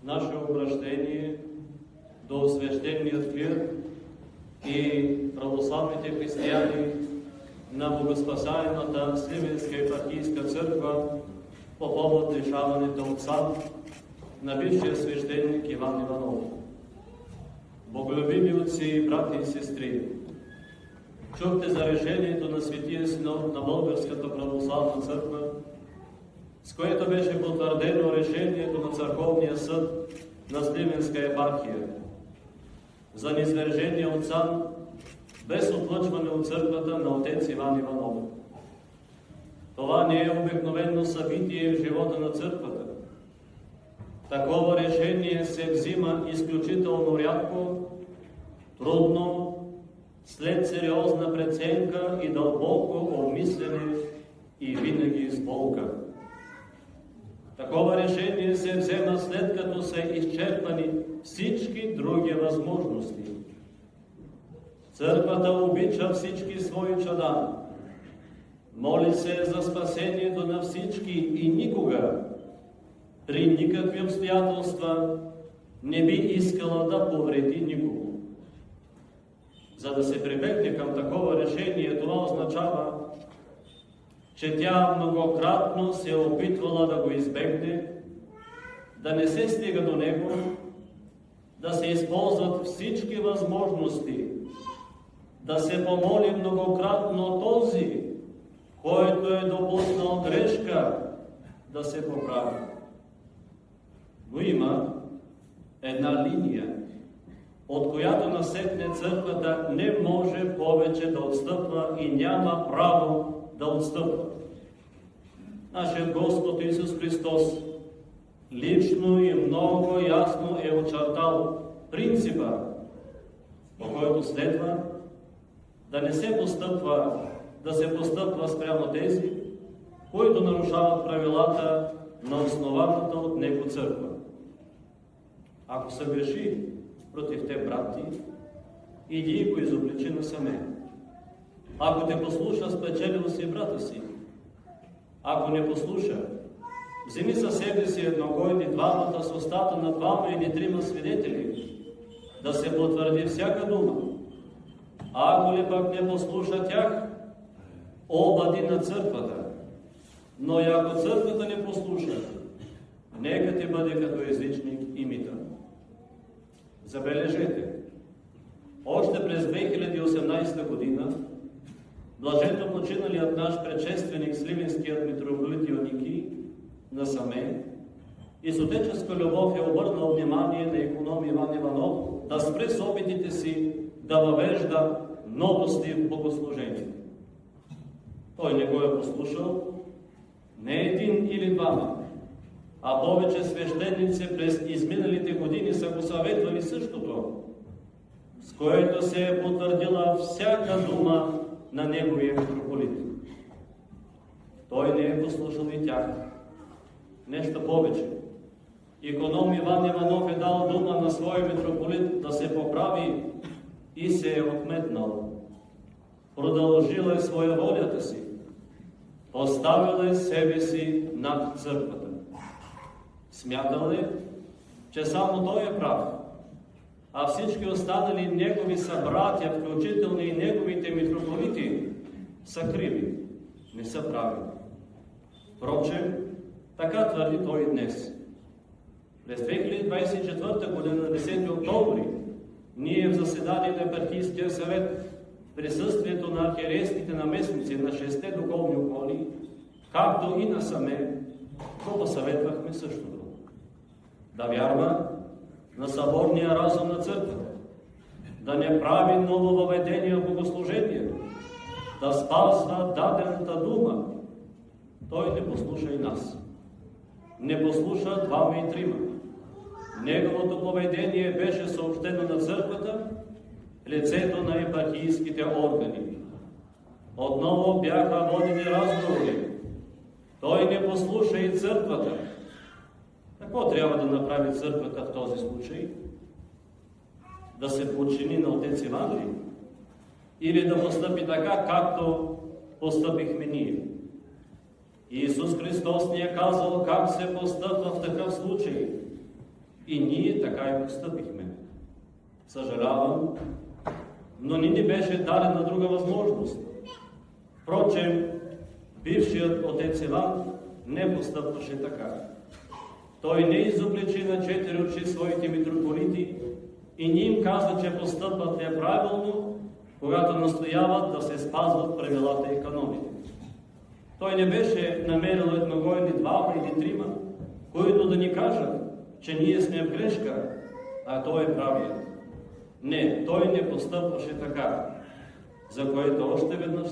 наше обращение до свещеният клир и православните християни на Богоспасаемата Сливенска епархийска църква по повод лишаването от сан на бившия свещеник Иван Иванов. Боголюбими отци, брати и сестри, чухте за решението на Светия Синод на Българската православна църква, с което беше потвърдено решението на Църковния съд на Сливенска епархия за низвержение от сан без отлъчване от църквата на отец Иван Иванов. Това не е обикновено събитие в живота на църквата. Такова решение се взима изключително рядко, трудно, след сериозна преценка и дълбоко обмислене и винаги с болка. Такова решение се взема след като са изчерпани всички други възможности. Църквата обича всички свои чада, моли се за спасението на всички и никога, при никакви обстоятелства, не би искала да повреди никого. За да се прибегне към такова решение, това означава, че тя многократно се е опитвала да го избегне, да не се стига до него, да се използват всички възможности, да се помоли многократно този, който е допуснал грешка, да се поправи. Но има една линия, от която насетне църквата не може повече да отстъпва и няма право да отстъпва. Нашият Господ Исус Христос лично и много ясно е очертал принципа, по който следва да не се постъпва, да се постъпва спрямо тези, които нарушават правилата на основаната от Него църква. Ако се греши против те, брати, иди го изобличи насаме. Ако те послуша, спечелил си брата си. Ако не послуша, вземи със себе си едного или двамата с устата на двама или трима свидетели, да се потвърди всяка дума. А ако ли пък не послуша тях, обади на църквата. Но и ако църквата не послуша, нека ти бъде като езичник и митър. Забележете, още през 2018 година блаженно починалият наш предшественик, сливенският митрополит Йоники насаме, и с отеческа любов е обърнал внимание на иконом Иван Иванов да спре с опитите си да въвежда новости в богослужението. Той не го е послушал не един или двама, а повече свещеници през изминалите години са го съветвали същото, с което се е потвърдила всяка дума на неговия митрополит. Той не е послушал и тях. Нещо повече. Иконом Иван Иванов е дал дума на своя митрополит да се поправи и се е отметнал. Продължил е своеволията си. Поставил е себе си над църквата. Смятал е, че само той е прав, а всички останали негови събратя, включително и неговите митрополити, са криви, не са прави. Впрочем, така твърди той и днес. През 2024 година, на 10 октомври, ние в заседание на Епархийския съвет, в присъствието на архиерейските наместници на 6 духовни околи, както и насаме, го посъветвахме същото. Да вярва на съборния разум на църквата, да не прави ново въведение в богослужението, да спазва дадената дума. Той не послуша и нас. Не послуша двама и трима. Неговото поведение беше съобщено на църквата в лицето на епархийските органи. Отново бяха водени разговори. Той не послуша и църквата. Какво трябва да направи църквата в този случай? Да се подчини на отец Иван ли? Или да постъпи така, както постъпихме ние? Иисус Христос ни е казал как се постъпва в такъв случай. И ние така и постъпихме. Съжалявам, но не ни беше дадена друга възможност. Впрочем, бившият отец Иван не постъпваше така. Той не изобличи на 4 очи своите митрополити и не им каза, че постъпват неправилно, когато настояват да се спазват правилата и каноните. Той не беше намерил едного или двама или трима, които да ни кажат, че ние сме в грешка, а той е правият. Не, той не постъпваше така, за което още веднъж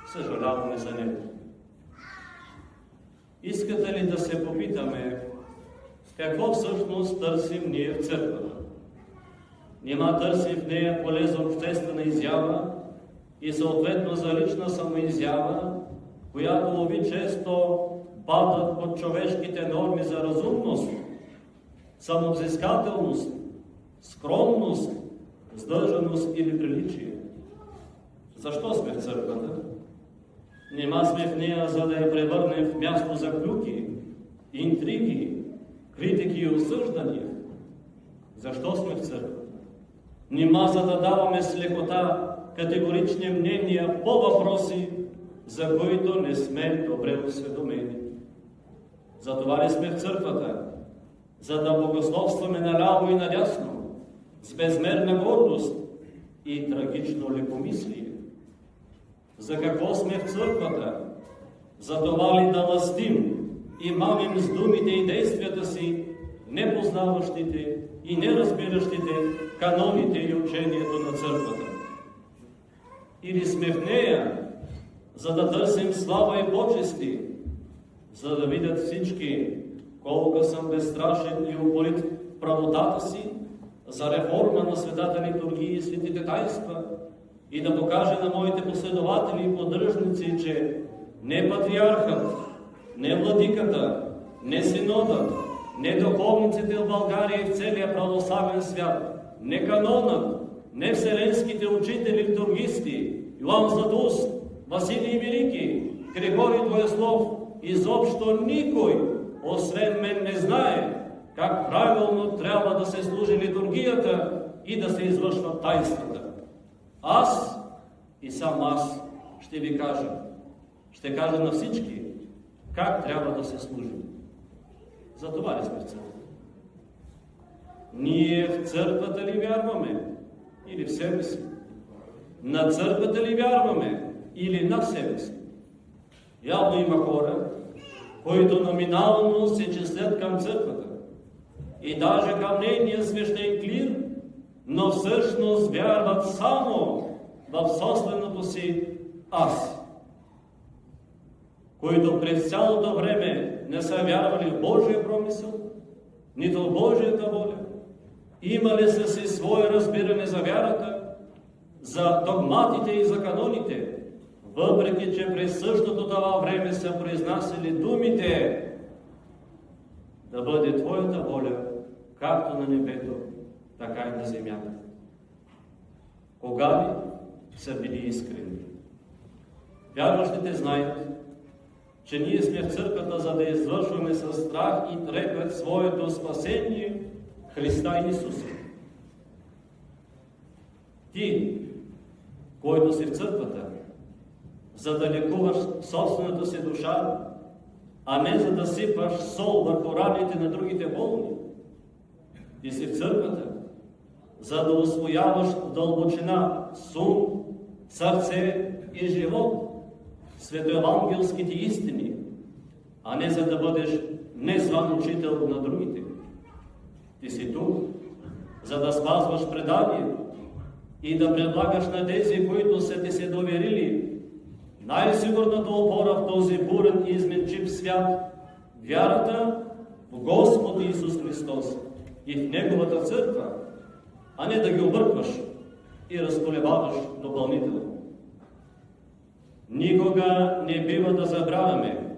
съжаляваме за него. Искате ли да се попитаме какво всъщност търсим ние в църквата? Нима търсим в нея поле за обществена изява и съответно за лична самоизява, която лови често падат под човешките норми за разумност, самовзискателност, скромност, сдържаност или приличие. Защо сме в църквата? Нима сме в нея, за да я превърнем в място за клюки, интриги, критики и осъждания. Защо сме в църквата? Нима за да даваме с лекота категорични мнения по въпроси, за които не сме добре осведомени. Затова ли сме в църквата? За да богословстваме наляво и надясно, с безмерна гордост и трагично лекомислие. За какво сме в църквата? За това ли да ластим и мамим с думите и действията си непознаващите и неразбиращите каноните и учението на църквата? Или сме в нея, за да търсим слава и почести, за да видят всички колко съм безстрашен и упорит в правотата си за реформа на светата литургия и светите тайнства и да покаже на моите последователи и поддръжници, че не патриархът, не владиката, не синодът, не духовниците в България и в целия православен свят, не канонът, не вселенските учители литургисти, Йоан Златоуст, Василий Велики, Григорий Двоеслов, изобщо никой, освен мен, не знае как правилно трябва да се служи литургията и да се извършват тайнствата. Аз и сам аз ще ви кажа, ще кажа на всички как трябва да се служи. За това ли сме в църквата? Ние в църквата ли вярваме или в себе си? На църквата ли вярваме или на себе си? Явно има хора, които номинално се числят към църквата и даже към нейния свещен клир, но всъщност вярват само в собственото си аз, които през цялото време не са вярвали в Божия промисъл, нито в Божията воля, имали са си свое разбиране за вярата, за догматите и за каноните, въпреки че през същото това време са произнасяли думите да бъде Твоята воля, както на небето, така и на земята. Кога ли са били искрени? Вярващите знаят, че ние сме в църквата, за да извършваме със страх и трепет своето спасение Христа Исуса. Ти, който си в църквата, за да лекуваш собствената си душа, а не за да сипаш сол върху раните на другите болни. Ти си в църквата, за да усвояваш в дълбочина сум, сърце и живот светоевангелските истини, а не за да бъдеш незван учител на другите. Ти си тук, за да спазваш преданието и да предлагаш на тези, които са ти се доверили, най-сигурната опора в този бурен и изменчив свят, вярата в Господ Исус Христос и в Неговата църква, а не да ги объркваш и разколебаваш допълнително. Никога не бива да забравяме,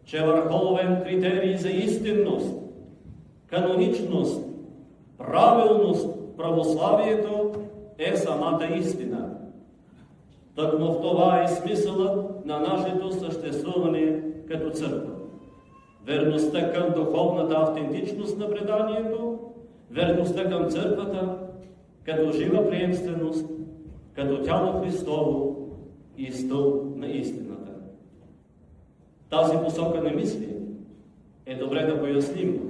че върховен критерий за истинност, каноничност, правилност в православието е самата истина. Тъкмо в това е смисълът на нашето съществуване като църква. верността към духовната автентичност на преданието, верността към църквата, като жива приемственост, като тяло Христово и стълб на истината. Тази посока на мисли е добре да поясним,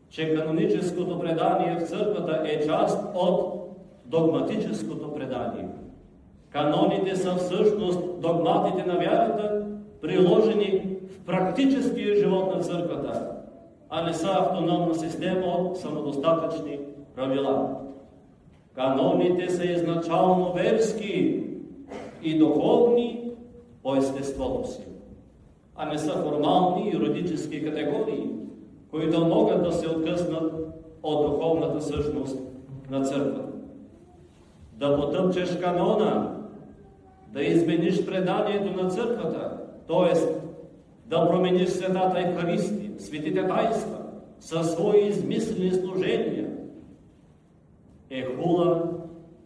че каноническото предание в църквата е част от догматическото предание. Каноните са всъщност догматите на вярата, приложени в практическия живот на църквата, а не са автономна система от самодостатъчни правила. Каноните са изначално верски и духовни по естеството си, а не са формални юридически категории, които могат да се откъснат от духовната същност на църквата. Да потъпчеш канона, да измениш преданието на църквата, т.е. да промениш Светата Евхаристия, светите тайнства, със свои измислени служения, е хула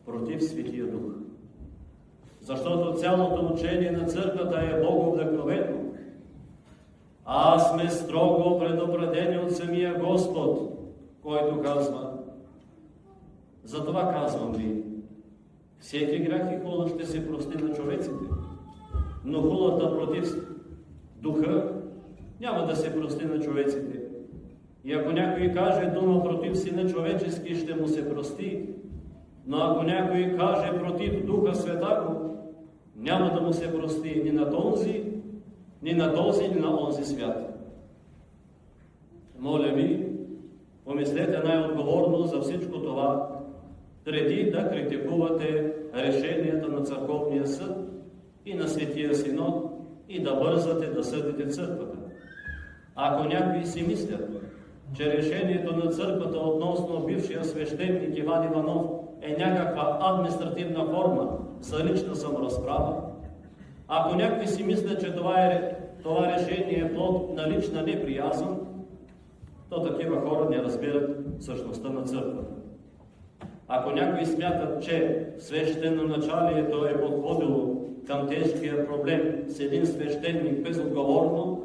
против Светия Дух. Защото цялото учение на църквата е боговдъхновено, а сме строго предупредени от самия Господ, който казва: затова казвам ви, всеки грях и хула ще се прости на човеците, но хулата против Духа няма да се прости на човеците. И ако някой каже дума против Сина човечески, ще му се прости, но ако някой каже против Духа Святаго, няма да му се прости ни на този, ни на онзи свят. Моля ви, помислете най-отговорно за всичко това, преди да критикувате решенията на Църковния съд и на Светия Синод и да бързате да съдите църквата. Ако някои си мислят, че решението на църквата относно бившия свещеник Иван Иванов е някаква административна форма за лична саморазправа, ако някои си мислят, че това решение е плод на лична неприязън, то такива хора не разбират същността на църквата. Ако някои смятат, че свещеноначалието е подходило към тежкия проблем с един свещеник безотговорно,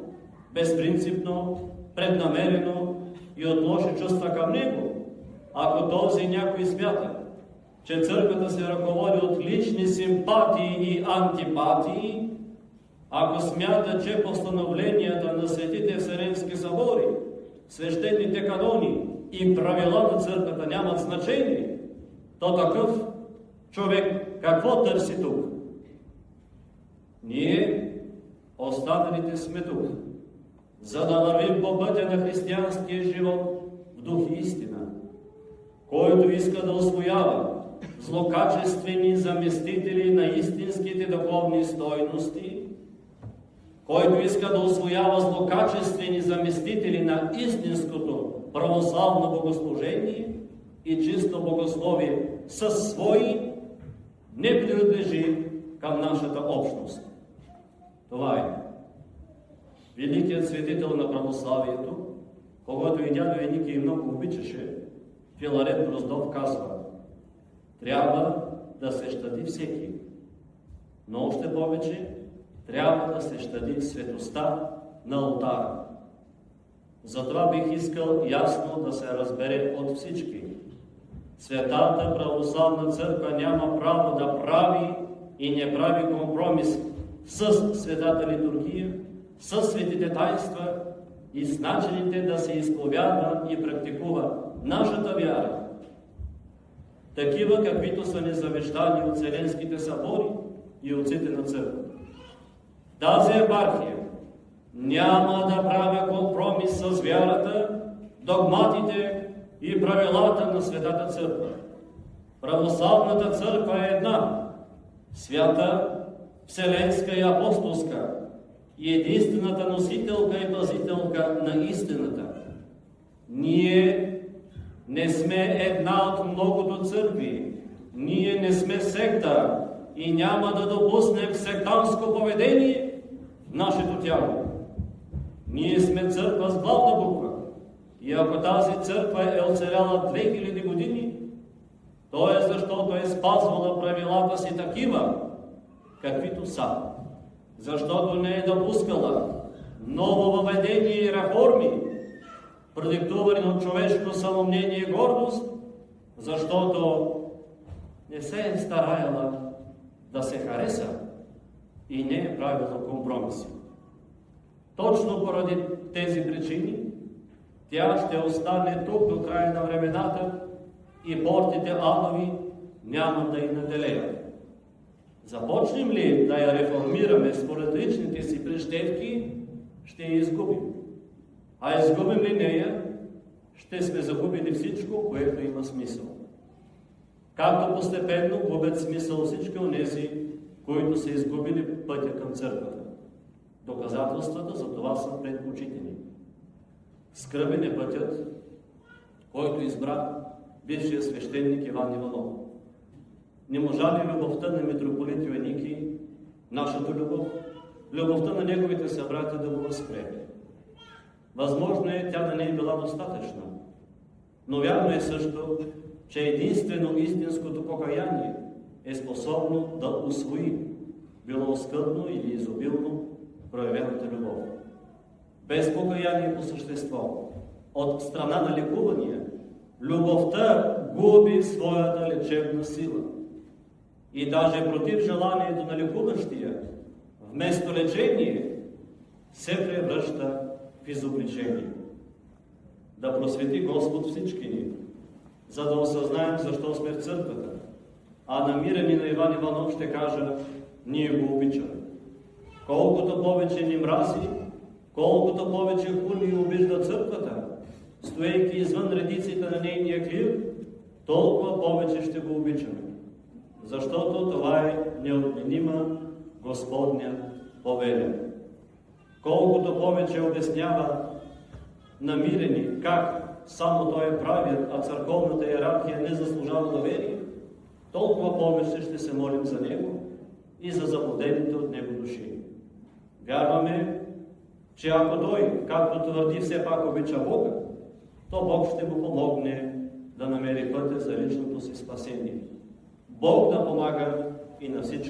безпринципно, преднамерено и от лоши чувства към него, ако този някой смята, че църквата се ръководи от лични симпатии и антипатии, ако смята, че постановленията на светите вселенски събори, свещените канони и правила на църквата нямат значение, то такъв човек какво търси тук? Ние, останалите, сме тук, за да вървим по пътя на християнския живот в дух и истина. Който иска да усвоява злокачествени заместители на истинските духовни стойности, който иска да усвоява злокачествени заместители на истинското православно богослужение и чисто богословие със свои, не принадлежи към нашата общност. Това е. Великият светител на православието, когато и дядо Еникий много обичаше, Филарет Броздов казва: трябва да се щади всеки, но още повече трябва да се щади светостта на алтара. Затова бих искал ясно да се разбере от всички. Светата православна църква няма право да прави и не прави компромис с светата литургия, с светите тайнства и с начините да се изповядва и практикува нашата вяра, такива каквито са ни завещани от Вселенските събори и отците на църквата. Тази епархия няма да прави компромис с вярата, догматите и правилата на Светата църква. Православната църква е една, свята, вселенска и апостолска, и единствената носителка и пазителка на истината. Ние не сме една от многото църкви, ние не сме секта и няма да допуснем сектантско поведение в нашето тяло. Ние сме църква с главна буква и ако тази църква е оцеляла 2000 години, то е защото е спазвала правилата си такива, каквито са. Защото не е допускала нововъведения и реформи, продиктувани от човешко самомнение и гордост, защото не се е стараяла да се хареса и не е правила компромиси. Точно поради тези причини тя ще остане тук до края на времената и портите адови няма да й наделеят. Започнем ли да я реформираме според личните си прищевки, ще я изгубим. А изгубим ли нея, ще сме загубили всичко, което има смисъл. Както постепенно губят смисъл всички онези, които са изгубили пътя към църквата. Доказателствата за това са пред очите ни. Скръбен е пътят, който избра бившия свещеник Иван Иванов. Не можа ли любовта на митрополит Йоанники, нашата любов, любовта на неговите събратя да го възпре? Възможно е тя да не е била достатъчна, но вярно е също, че единствено истинското покаяние е способно да усвои, било скъдно или изобилно, проявената любов. Без покаяние по същество, от страна на лекувания, любовта губи своята лечебна сила. И даже против желанието на лекуващия, вместо лечение, се превръща в изобличение. Да просвети Господ всички ни, за да осъзнаем защо сме в църквата. А намирани на Иван Иванов ще кажа, ние го обичаме. Колкото повече ни мрази, колкото повече хули и обижда църквата, стоейки извън редиците на нейния клир, толкова повече ще го обичаме. Защото това е неотменима Господня повеля. Колкото повече обяснява намирени как само той е правен, а църковната иерархия не заслужава доверие, толкова повече ще се молим за него и за заблудените от него души. Вярваме, че ако той, както твърди, все пак обича Бога, то Бог ще му помогне да намери пътя за личното си спасение. Бог да помага и на всички